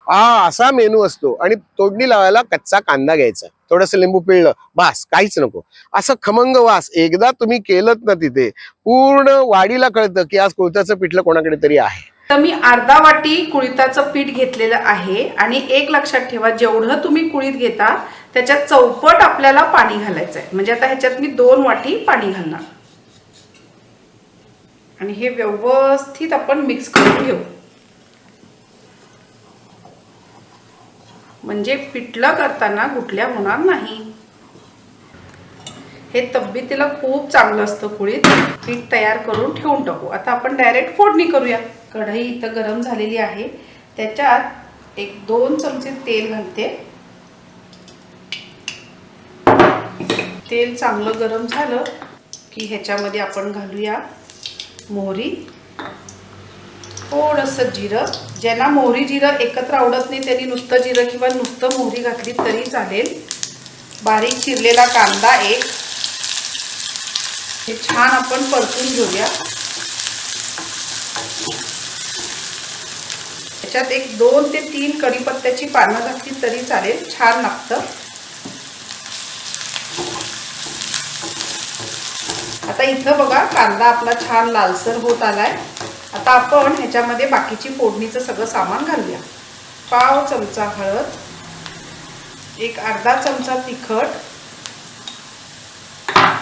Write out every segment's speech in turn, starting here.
असा मेनू असतो. आणि तोडणी लावायला कच्चा कांदा घ्यायचा, थोडंसं लिंबू पिळलं, बास, काहीच नको. असं खमंग वास एकदा तुम्ही केलत ना, तिथे पूर्ण वाडीला कळतं की आज कुळथाचं पिठलं कोणाकडे तरी आहे. तर मी अर्धा वाटी कुळिताचं पीठ घेतलेलं आहे आणि एक लक्षात ठेवा, जेवढं तुम्ही कुळीत घेता त्याच्यात चौपट आपल्याला पाणी घालायचं आहे. म्हणजे आता ह्याच्यात मी 2 वाटी पाणी घालणार आणि हे व्यवस्थित आपण मिक्स करून घेऊ. म्हणजे पिठलं करताना गुठल्या होणार नाही. हे तब्येतीला खूप चांगलं असतं. कुळीत पीठ तयार करून ठेवून टाकू. आता आपण डायरेक्ट फोडणी करूया. कढई इथं गरम झालेली आहे, त्याच्यात 1-2 चमचे तेल घालते. तेल चांगलं गरम झालं की ह्याच्यामध्ये आपण घालूया मोहरी, थोडंसं जिरं. ज्यांना मोहरी जिरं एकत्र आवडत नाही त्यांनी नुसतं जिरं किंवा नुसतं मोहरी घातली तरी चालेल. बारीक चिरलेला कांदा एक. हे छान आपण परतून घेऊया. त्याच्यात 2 ते 3 कढीपत्त्याची पानं घातली तरी चालेल, छान लागतं. आता इथं बघा कांदा आपला छान लालसर होत आलाय. आता आपण ह्याच्यामध्ये बाकीची फोडणीचं सगळं सामान घालूया. पाव चमचा हळद, अर्धा चमचा तिखट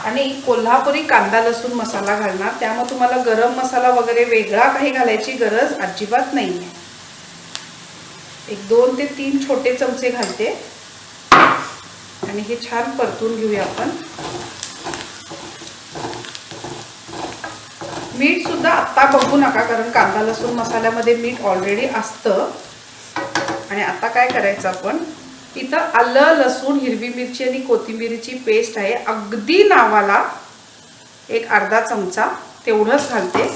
आणि कोल्हापुरी कांदा लसूण मसाला घालणार. त्यामुळे तुम्हाला गरम मसाला वगैरे वेगळा काही घालायची गरज अजिबात नाही आहे. 2 ते 3 छोटे चमचे घालते आणि हे छान परतून घेऊया आपण. मीठ सुद्धा आत्ता बघू नका, कारण कांदा लसूण मसाल्यामध्ये मीठ ऑलरेडी असतं. आणि आता काय करायचं, आपण इथं आलं लसूण हिरवी मिरची आणि कोथिंबीरची पेस्ट आहे, अगदी नावाला अर्धा चमचा तेवढंच घालते.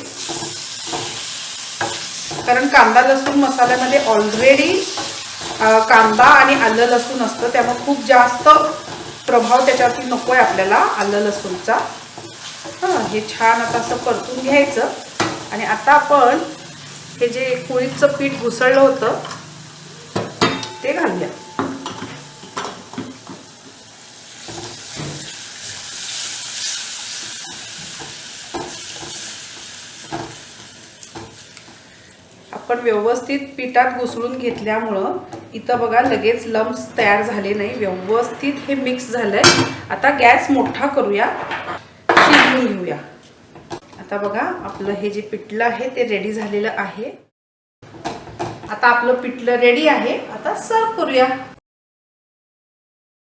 कारण कांदा लसूण मसाल्यामध्ये ऑलरेडी कांदा आणि आलं लसूण असतं, त्यामुळे खूप जास्त प्रभाव त्याच्यावरती नको आहे आपल्याला आलं लसूणचा. हे छान आता असं परतून घ्यायचं. आणि आता आपण हे जे कुळीतचं पीठ घुसळलं होतं ते घालूया. आपण व्यवस्थित पिठात घुसळून घेतल्यामुळं इथं बघा लगेच लम्प्स तयार झाले नाही, व्यवस्थित हे मिक्स झालंय. आता गॅस मोठा करूया, शिजवून घेऊया. आता बघा आपलं हे जे पिठलं आहे ते रेडी झालेलं आहे. आता आपलं पिठलं रेडी आहे. आता सर्व करूया.